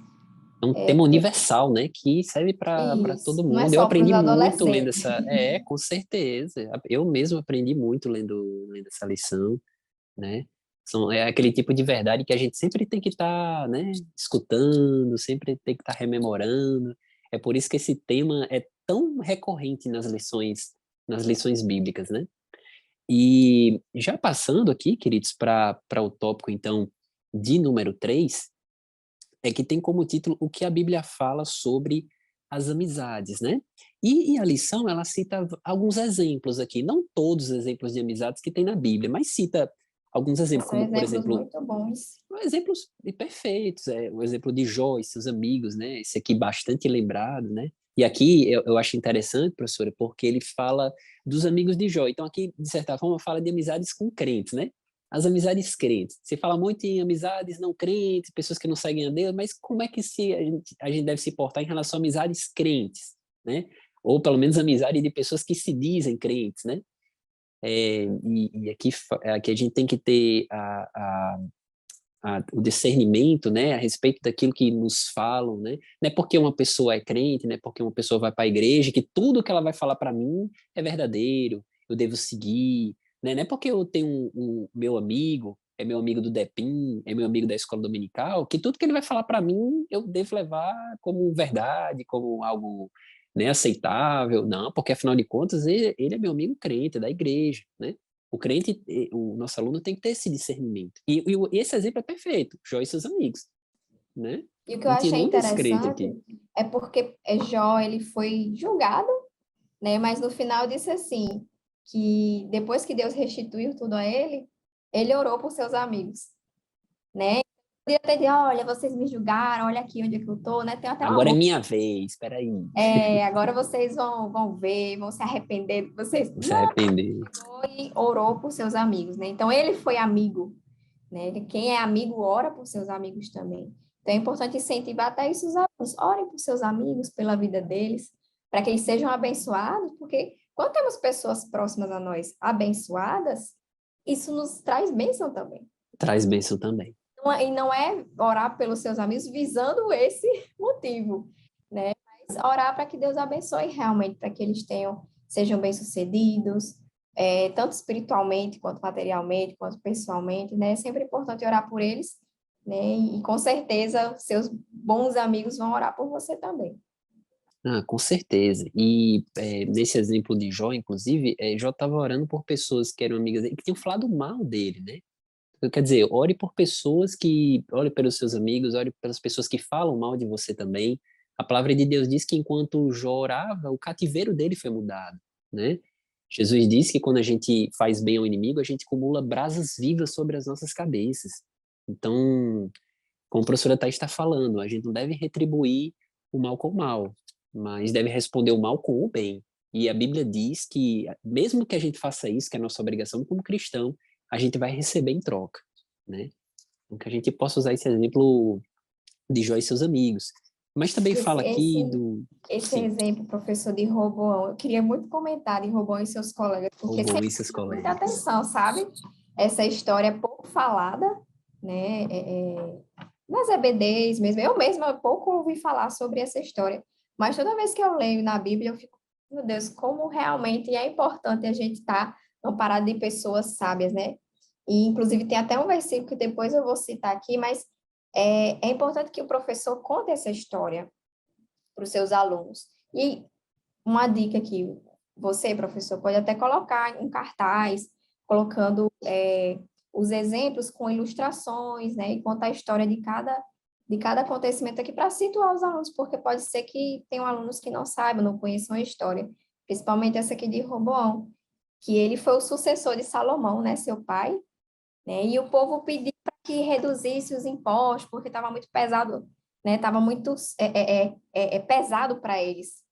É um tema universal, né, que serve para todo Isso, não é mundo. Eu só para os aprendi muito lendo adolescentes. essa, com certeza. Eu mesmo aprendi muito lendo essa lição, né? É aquele tipo de verdade que a gente sempre tem que estar, né, escutando, sempre tem que estar rememorando. É por isso que esse tema é tão recorrente nas lições bíblicas, né? E já passando aqui, queridos, para o tópico, então, de número 3, é que tem como título o que a Bíblia fala sobre as amizades, né? E a lição, ela cita alguns exemplos aqui, não todos os exemplos de amizades que tem na Bíblia, mas cita alguns exemplos, São como, por exemplos exemplo, muito bons. exemplos perfeitos, o exemplo de Jó e seus amigos, né? Esse aqui bastante lembrado, né? E aqui eu acho interessante, professora, porque ele fala dos amigos de Jó. Então aqui, de certa forma, fala de amizades com crentes, né? As amizades crentes. Se fala muito em amizades não crentes, pessoas que não seguem a Deus, mas como é que a gente deve se portar em relação a amizades crentes, né? Ou pelo menos amizade de pessoas que se dizem crentes, né? E aqui a gente tem que ter o discernimento, né, a respeito daquilo que nos falam, né? Não é porque uma pessoa é crente, não é porque uma pessoa vai para a igreja que tudo que ela vai falar para mim é verdadeiro, eu devo seguir, né? Não é porque eu tenho meu amigo, é meu amigo do DEPIM, é meu amigo da escola dominical, que tudo que ele vai falar para mim eu devo levar como verdade, como algo, né, aceitável. Não, porque afinal de contas ele é meu amigo crente, é da igreja, né? O crente, o nosso aluno tem que ter esse discernimento. E esse exemplo é perfeito, Jó e seus amigos, né? E o que eu Não tinha achei nenhum descrente aqui. interessante é porque Jó, ele foi julgado, né? Mas no final disse assim, que depois que Deus restituiu tudo a ele orou por seus amigos, né? Podia ter dito, olha, vocês me julgaram, olha aqui onde é que eu tô, né? Tem até uma Agora é música, minha vez, espera aí. agora vocês vão ver, vão se arrepender, vocês... Se Não, arrepender. e orou por seus amigos, né? Então, ele foi amigo, né? Quem é amigo ora por seus amigos também. Então, é importante incentivar até isso os alunos. Orem por seus amigos, pela vida deles, para que eles sejam abençoados, porque quando temos pessoas próximas a nós abençoadas, isso nos traz bênção também. Traz bênção também. E não é orar pelos seus amigos visando esse motivo, né? Mas orar para que Deus abençoe realmente, para que eles sejam bem-sucedidos, tanto espiritualmente, quanto materialmente, quanto pessoalmente, né? É sempre importante orar por eles, né? E com certeza seus bons amigos vão orar por você também. Ah, com certeza. E nesse exemplo de Jó, inclusive, Jó estava orando por pessoas que eram amigas dele, que tinham falado mal dele, né? Quer dizer, ore pelos seus amigos, ore pelas pessoas que falam mal de você também. A palavra de Deus diz que enquanto Jó orava, o cativeiro dele foi mudado, né? Jesus disse que quando a gente faz bem ao inimigo, a gente acumula brasas vivas sobre as nossas cabeças. Então, como a professora Thais está falando, a gente não deve retribuir o mal com o mal, mas deve responder o mal com o bem. E a Bíblia diz que, mesmo que a gente faça isso, que é a nossa obrigação como cristão, a gente vai receber em troca, né? Então, que a gente possa usar esse exemplo de Jó e seus amigos. Mas também Esse, fala esse, aqui do... esse Sim, exemplo, professor, de Roboão, eu queria muito comentar de Roboão e seus colegas, porque Roboão sempre e seus chama muita colegas. atenção, sabe? Essa história é pouco falada, né? Nas EBDs mesmo. Eu mesma pouco ouvi falar sobre essa história, mas toda vez que eu leio na Bíblia, eu fico, meu Deus, como realmente é importante a gente estar amparado de pessoas sábias, né? E, inclusive, tem até um versículo que depois eu vou citar aqui, mas é importante que o professor conte essa história para os seus alunos. E uma dica aqui, você, professor, pode até colocar um cartaz, colocando os exemplos com ilustrações, né, e contar a história de cada acontecimento aqui para situar os alunos, porque pode ser que tenham alunos que não saibam, não conheçam a história, principalmente essa aqui de Roboão, que ele foi o sucessor de Salomão, né, seu pai, né, e o povo pediu para que reduzisse os impostos, porque estava muito pesado, né, estava muito pesado para eles.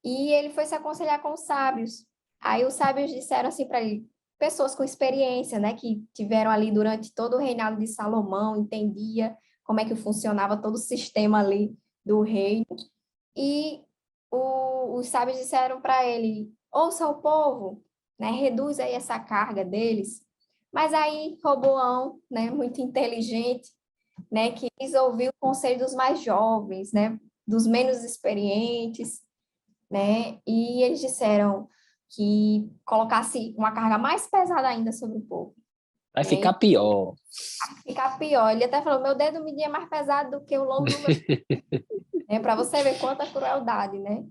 E ele foi se aconselhar com os sábios. Aí os sábios disseram assim para ele, pessoas com experiência, né, que tiveram ali durante todo o reinado de Salomão, entendia como é que funcionava todo o sistema ali do reino. E os sábios disseram para ele, ouça o povo, né, reduz aí essa carga deles. Mas aí Roboão, né, muito inteligente, né, quis ouvir o conselho dos mais jovens, né, dos menos experientes, né? E eles disseram que colocasse uma carga mais pesada ainda sobre o povo, Vai né? E ficar pior. ficar pior. Ele até falou: meu dedo media é mais pesado do que o lobo do meu, né? Para você ver quanta crueldade, né?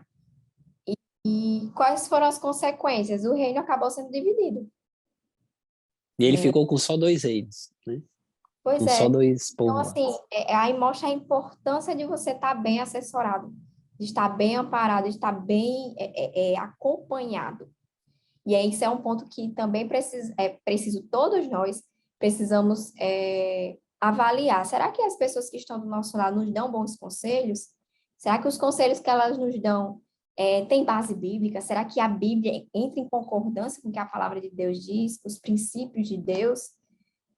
E quais foram as consequências? O reino acabou sendo dividido, E ele né? ficou com só 2 reinos, né? Pois Com só é. 2 Então, povos lá. assim, aí mostra a importância de você estar bem assessorado, de estar bem amparado, de estar bem acompanhado. E aí, isso é um ponto que também preciso todos nós precisamos avaliar. Será que as pessoas que estão do nosso lado nos dão bons conselhos? Será que os conselhos que elas nos dão têm base bíblica? Será que a Bíblia entra em concordância com o que a palavra de Deus diz, os princípios de Deus?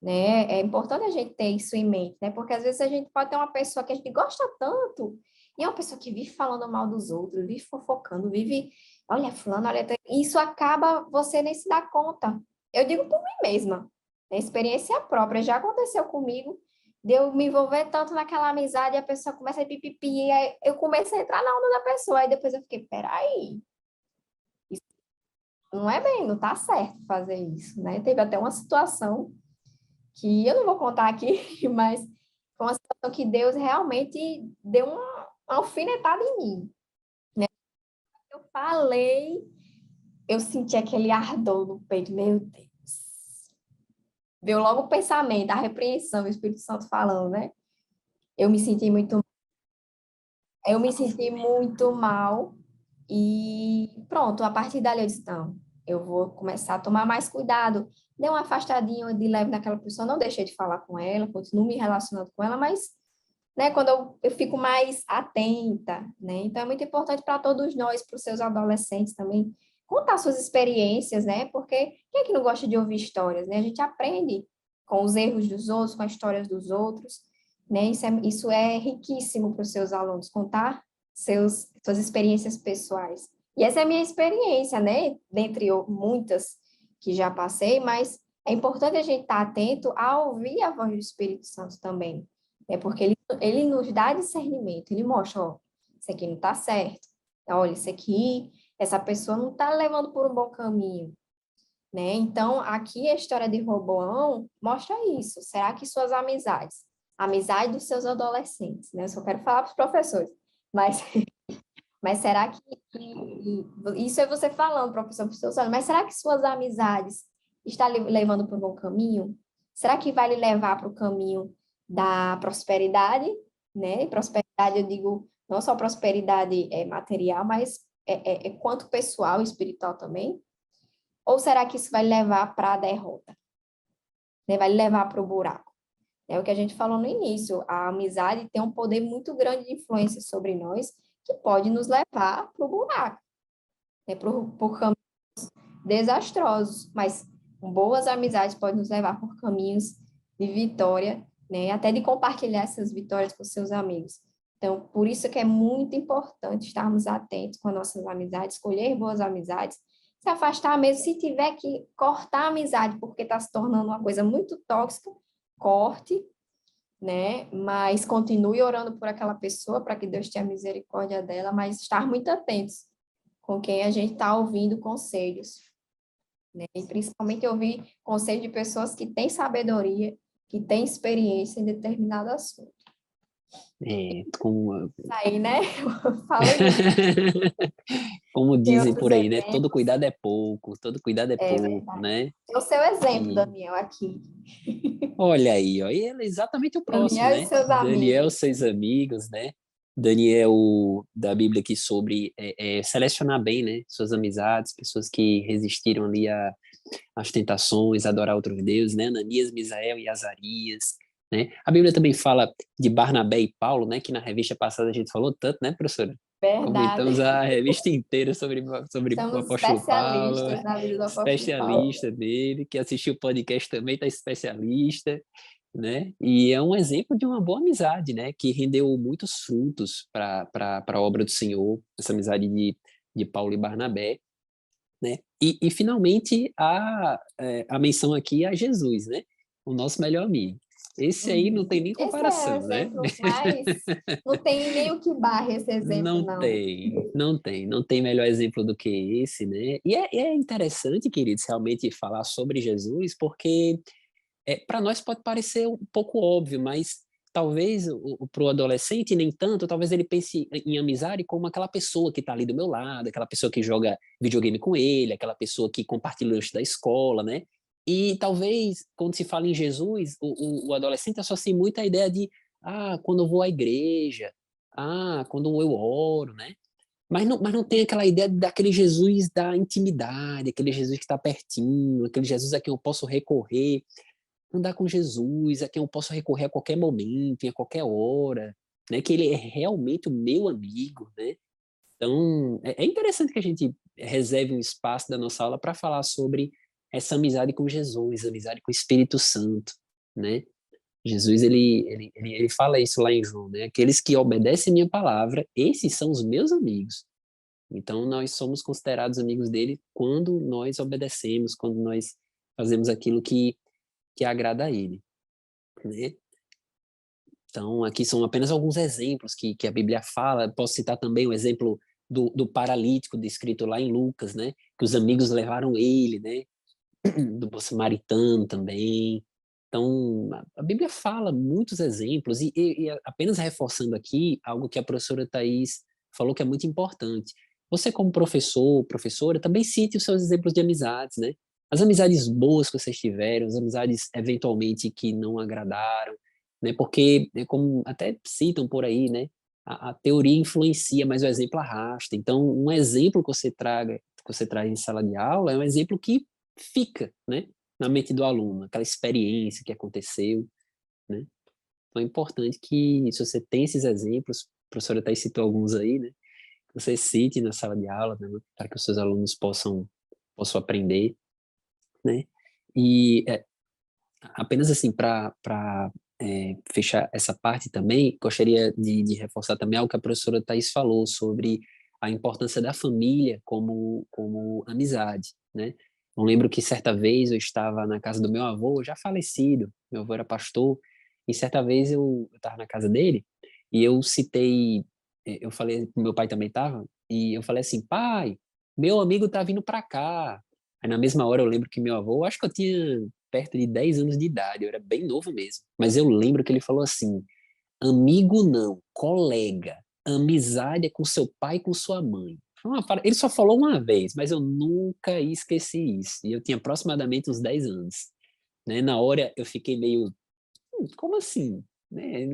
Né? É importante a gente ter isso em mente, né? Porque às vezes a gente pode ter uma pessoa que a gente gosta tanto, e é uma pessoa que vive falando mal dos outros, vive fofocando, vive, olha, fulano, olha, isso acaba você nem se dar conta. Eu digo por mim mesma, é experiência própria, já aconteceu comigo, de eu me envolver tanto naquela amizade, e a pessoa começa a pipipi, e aí eu comecei a entrar na onda da pessoa, aí depois eu fiquei, peraí, isso não é bem, não tá certo fazer isso, né? Teve até uma situação que eu não vou contar aqui, mas foi uma situação que Deus realmente deu uma alfinetada em mim. Eu falei, eu senti aquele ardor no peito, meu Deus. Veio logo o pensamento, a repreensão, o Espírito Santo falando, né? Eu me senti muito, eu me senti muito mal e pronto, a partir dali eu disse, não, eu vou começar a tomar mais cuidado. Dei uma afastadinha de leve naquela pessoa, não deixei de falar com ela, continuo me relacionando com ela, mas né, quando eu fico mais atenta, né? Então é muito importante para todos nós, para os seus adolescentes também, contar suas experiências, né? Porque quem é que não gosta de ouvir histórias, né? A gente aprende com os erros dos outros, com as histórias dos outros, né? Isso é riquíssimo para os seus alunos, contar suas experiências pessoais. E essa é a minha experiência, né? Dentre muitas que já passei, mas é importante a gente estar atento a ouvir a voz do Espírito Santo também, é porque ele nos dá discernimento, ele mostra, ó, isso aqui não está certo, olha, isso aqui, essa pessoa não está levando por um bom caminho, né? Então, aqui a história de Roboão mostra isso. Será que suas amizades, a amizade dos seus adolescentes, né? Eu só quero falar para os professores, mas, mas será isso é você falando, professor, para os seus alunos, mas será que suas amizades estão levando para um bom caminho? Será que vai lhe levar para o caminho da prosperidade, né? Prosperidade, eu digo, não só prosperidade material, mas quanto pessoal e espiritual também? Ou será que isso vai levar para a derrota, né? Vai levar para o buraco? É o que a gente falou no início, a amizade tem um poder muito grande de influência sobre nós, que pode nos levar para o buraco, né? Por caminhos desastrosos, mas boas amizades podem nos levar por caminhos de vitória, né? Até de compartilhar essas vitórias com seus amigos. Então, por isso que é muito importante estarmos atentos com as nossas amizades, escolher boas amizades, se afastar mesmo, se tiver que cortar a amizade porque está se tornando uma coisa muito tóxica, corte, né? Mas continue orando por aquela pessoa para que Deus tenha misericórdia dela, mas estar muito atentos com quem a gente está ouvindo conselhos, né? E principalmente ouvir conselho de pessoas que têm sabedoria, que têm experiência em determinado assunto. Como, Aí, né? Falei muito. como Tem dizem outros por aí, né? Todo exemplos. cuidado é pouco, todo cuidado é É pouco, verdade. né? É o seu exemplo, E Daniel, aqui. olha aí, ó, e ele é exatamente o próximo, Daniel e né? seus Daniel, amigos. seus amigos, né? Daniel, da Bíblia aqui sobre selecionar bem, né? Suas amizades, pessoas que resistiram ali às tentações, a adorar outros deuses, né? Ananias, Misael e Azarias, né? A Bíblia também fala de Barnabé e Paulo, né? Que na revista passada a gente falou tanto, né, professora? Comentamos Verdade. a revista inteira sobre o Somos apóstolo Paulo, especialistas na vida do apóstolo Paulo. especialista dele, que assistiu o podcast também está especialista, né? E é um exemplo de uma boa amizade, né? Que rendeu muitos frutos para a obra do Senhor, essa amizade de Paulo e Barnabé, né? E finalmente a menção aqui a Jesus, né? O nosso melhor amigo. Esse aí não tem nem Esse é o comparação, né? exemplo mais. Não tem nem o que barre esse exemplo, Não não. tem, não tem melhor exemplo do que esse, né? E é interessante, queridos, realmente falar sobre Jesus, porque para nós pode parecer um pouco óbvio, mas talvez para o adolescente, nem tanto, talvez ele pense em amizade como aquela pessoa que está ali do meu lado, aquela pessoa que joga videogame com ele, aquela pessoa que compartilha o lanche da escola, né? E talvez, quando se fala em Jesus, o adolescente associa muito a ideia de, quando eu vou à igreja, quando eu oro, né? Mas não tem aquela ideia daquele Jesus da intimidade, aquele Jesus que está pertinho, aquele Jesus a quem eu posso recorrer, andar com Jesus, a quem eu posso recorrer a qualquer momento, a qualquer hora, né? Que ele é realmente o meu amigo, né? Então, é interessante que a gente reserve um espaço da nossa aula para falar sobre essa amizade com Jesus, amizade com o Espírito Santo, né? Jesus, ele fala isso lá em João, né? Aqueles que obedecem a minha palavra, esses são os meus amigos. Então, nós somos considerados amigos dele quando nós obedecemos, quando nós fazemos aquilo que agrada a ele, né? Então, aqui são apenas alguns exemplos que a Bíblia fala. Posso citar também o exemplo do paralítico descrito lá em Lucas, né? Que os amigos levaram ele, né? Do bom samaritano também. Então, a Bíblia fala muitos exemplos, e apenas reforçando aqui algo que a professora Thais falou que é muito importante. Você, como professor, professora, também cite os seus exemplos de amizades, né? As amizades boas que vocês tiveram, as amizades eventualmente que não agradaram, né? Porque, como até citam por aí, né? A teoria influencia, mas o exemplo arrasta. Então, um exemplo que você traz em sala de aula é um exemplo que fica, né, na mente do aluno, aquela experiência que aconteceu, né? Então é importante que, se você tem esses exemplos, a professora até citou alguns aí, né, que você cite na sala de aula, né, para que os seus alunos possam aprender, né? E apenas assim, para fechar essa parte também, gostaria de reforçar também algo que a professora Thais falou sobre a importância da família como amizade, né? Eu lembro que certa vez eu estava na casa do meu avô, já falecido, meu avô era pastor, e certa vez eu estava na casa dele e eu citei, eu falei, meu pai também estava, e eu falei assim, pai, meu amigo tá vindo para cá. Aí na mesma hora eu lembro que meu avô, acho que eu tinha perto de 10 anos de idade, eu era bem novo mesmo. Mas eu lembro que ele falou assim: amigo não, colega, amizade é com seu pai e com sua mãe. Ele só falou uma vez, mas eu nunca esqueci isso. E eu tinha aproximadamente uns 10 anos. Né? Na hora eu fiquei meio, como assim? Né?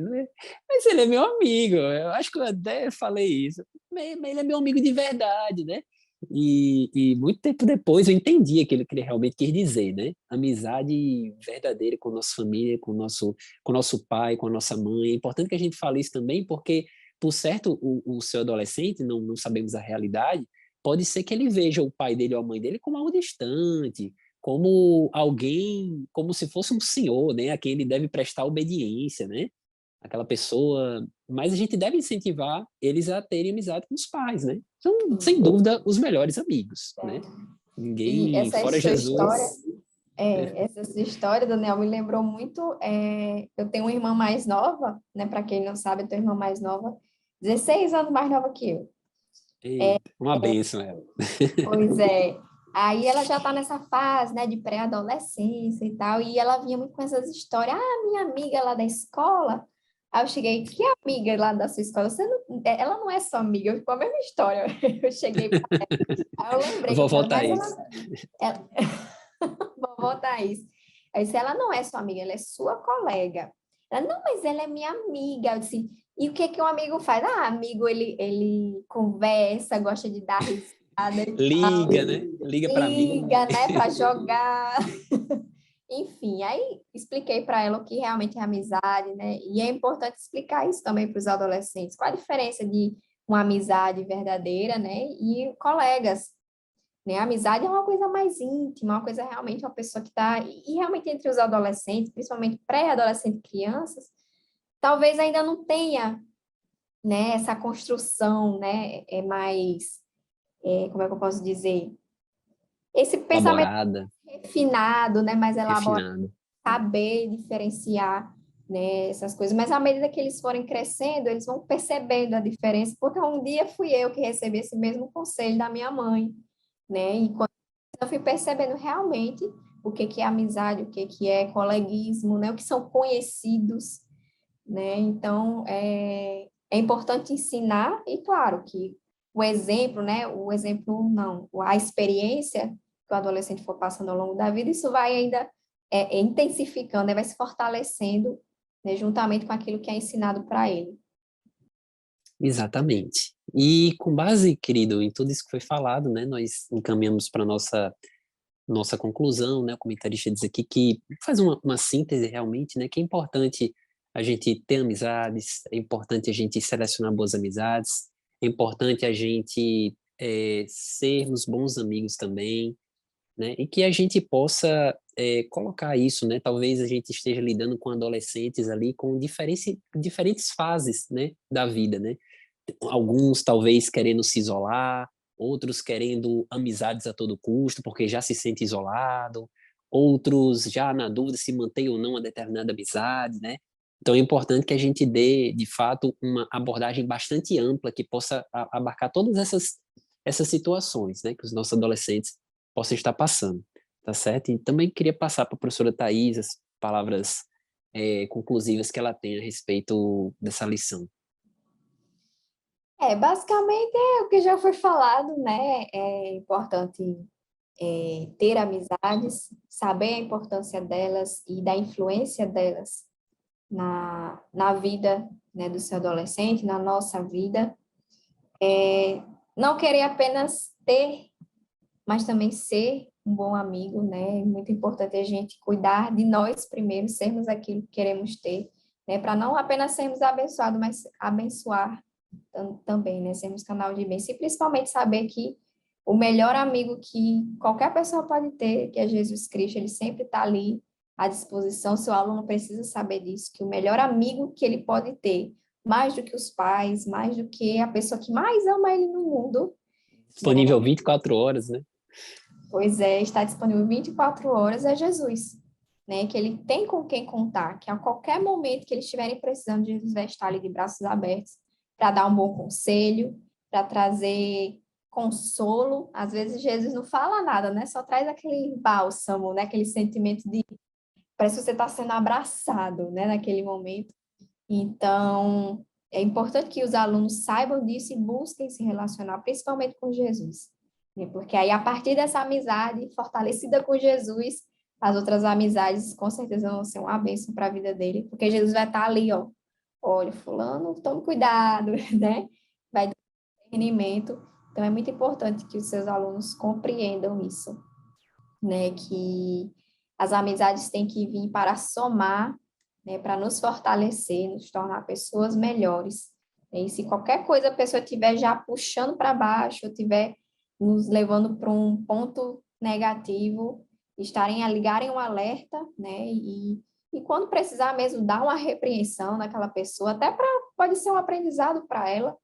Mas ele é meu amigo, eu acho que eu até falei isso. Mas ele é meu amigo de verdade, né? E muito tempo depois eu entendi aquilo que ele realmente quis dizer, né? Amizade verdadeira com a nossa família, com o nosso pai, com a nossa mãe. É importante que a gente fale isso também, porque, por certo, o seu adolescente, não sabemos a realidade, pode ser que ele veja o pai dele ou a mãe dele como algo distante, como alguém, como se fosse um senhor, né? A quem ele deve prestar obediência, né? Aquela pessoa, mas a gente deve incentivar eles a terem amizade com os pais, né? São, sem dúvida, os melhores amigos, né? E Ninguém essa fora sua história, Jesus. essa sua história, Daniel, me lembrou muito. Eu tenho uma irmã mais nova, né? Para quem não sabe, eu tenho uma irmã mais nova, 16 anos mais nova que eu. Eita, uma bênção ela. Pois é. Aí ela já está nessa fase, né, de pré-adolescência e tal, e ela vinha muito com essas histórias. Minha amiga lá da escola. Aí eu cheguei, que amiga lá da sua escola? Ela não é sua amiga, ficou a mesma história. Eu cheguei pra ela, aí eu lembrei Vou com ela, voltar mas isso. ela vovó Thaís. Aí eu disse, ela não é sua amiga, ela é sua colega. Ela, não, mas ela é minha amiga. Eu disse, e o que que um amigo faz? Amigo, ele conversa, gosta de dar risada e tal, Liga, né? Liga para mim. liga, né, para jogar. Enfim, aí expliquei para ela o que realmente é amizade, né? E é importante explicar isso também para os adolescentes. Qual a diferença de uma amizade verdadeira, né, e colegas, né? A amizade é uma coisa mais íntima, uma coisa realmente uma pessoa que está e realmente entre os adolescentes, principalmente pré-adolescentes, crianças, talvez ainda não tenha, né, essa construção, né, como é que eu posso dizer? Esse pensamento Elaborada, refinado, né, mais elaborado, refinada. saber diferenciar, né, essas coisas. Mas à medida que eles forem crescendo, eles vão percebendo a diferença, porque um dia fui eu que recebi esse mesmo conselho da minha mãe, né? E quando eu fui percebendo realmente o que que é amizade, o que que é coleguismo, né? O que são conhecidos. né? Então, é importante ensinar, e claro que o exemplo, né? O exemplo não, a experiência que o adolescente for passando ao longo da vida, isso vai ainda intensificando, né? Vai se fortalecendo, né? Juntamente com aquilo que é ensinado para ele. Exatamente. E com base, querido, em tudo isso que foi falado, né, nós encaminhamos para nossa conclusão, né, o comentarista diz aqui que faz uma síntese realmente, né, que é importante a gente ter amizades, é importante a gente selecionar boas amizades, é importante a gente sermos bons amigos também, né, e que a gente possa colocar isso, né, talvez a gente esteja lidando com adolescentes ali com diferentes fases, né, da vida, né, alguns talvez querendo se isolar, outros querendo amizades a todo custo, porque já se sente isolado, outros já na dúvida se mantém ou não uma determinada amizade, né? Então é importante que a gente dê, de fato, uma abordagem bastante ampla que possa abarcar todas essas situações, né, que os nossos adolescentes possam estar passando, tá certo? E também queria passar para a professora Thais as palavras conclusivas que ela tem a respeito dessa lição. Basicamente é o que já foi falado, né? É importante ter amizades, saber a importância delas e da influência delas na vida, né, do seu adolescente, na nossa vida. Não querer apenas ter, mas também ser um bom amigo, né? É muito importante a gente cuidar de nós primeiro, sermos aquilo que queremos ter, né? Para não apenas sermos abençoados, mas abençoar também, né? Sermos canal de bênção. E principalmente saber que o melhor amigo que qualquer pessoa pode ter, que é Jesus Cristo, ele sempre está ali à disposição. Seu aluno precisa saber disso, que o melhor amigo que ele pode ter, mais do que os pais, mais do que a pessoa que mais ama ele no mundo, né? Disponível 24 horas, né? Pois é, está disponível 24 horas, é Jesus, né? Que ele tem com quem contar, que a qualquer momento que eles estiverem precisando, Jesus vai estar ali de braços abertos para dar um bom conselho, para trazer consolo. Às vezes Jesus não fala nada, né? Só traz aquele bálsamo, né? Aquele sentimento de parece que você está sendo abraçado, né? Naquele momento. Então, é importante que os alunos saibam disso e busquem se relacionar, principalmente com Jesus, né? Porque aí, a partir dessa amizade fortalecida com Jesus, as outras amizades com certeza vão ser uma bênção para a vida dele, porque Jesus vai estar ali, ó, olha, fulano, tome cuidado, né? Vai dar discernimento. Então, é muito importante que os seus alunos compreendam isso, né? Que as amizades têm que vir para somar, né? Para nos fortalecer, nos tornar pessoas melhores. E se qualquer coisa a pessoa estiver já puxando para baixo, ou estiver nos levando para um ponto negativo, estarem a ligarem um alerta, né? E quando precisar mesmo dar uma repreensão naquela pessoa, até pode ser um aprendizado para ela,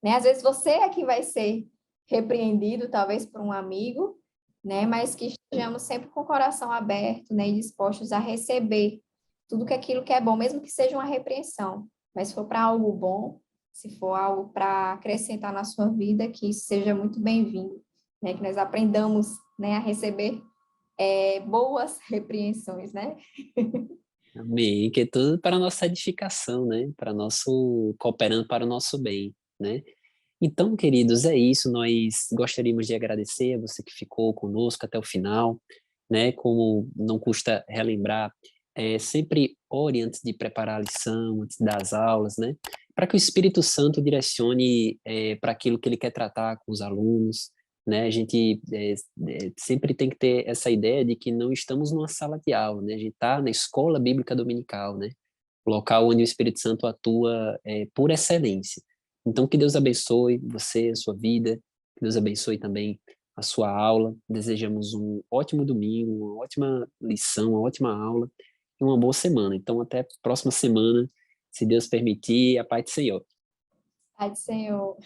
né? Às vezes você é que vai ser repreendido, talvez por um amigo, né? Mas que estejamos sempre com o coração aberto, né? E dispostos a receber tudo que aquilo que é bom, mesmo que seja uma repreensão. Mas se for para algo bom, se for algo para acrescentar na sua vida, que isso seja muito bem-vindo, né? Que nós aprendamos, né, a receber boas repreensões, né? Amém. Que é tudo para a nossa edificação, né? Para nosso, cooperando para o nosso bem, né? Então, queridos, é isso. Nós gostaríamos de agradecer a você que ficou conosco até o final, né? Como não custa relembrar, sempre ore antes de preparar a lição, antes das aulas, né? Para que o Espírito Santo direcione para aquilo que ele quer tratar com os alunos, né? A gente sempre tem que ter essa ideia de que não estamos numa sala de aula, né? A gente está na escola bíblica dominical, né? O local onde o Espírito Santo atua por excelência. Então, que Deus abençoe você, a sua vida, que Deus abençoe também a sua aula. Desejamos um ótimo domingo, uma ótima lição, uma ótima aula e uma boa semana. Então, até a próxima semana, se Deus permitir, a paz do Senhor. Pai do Senhor.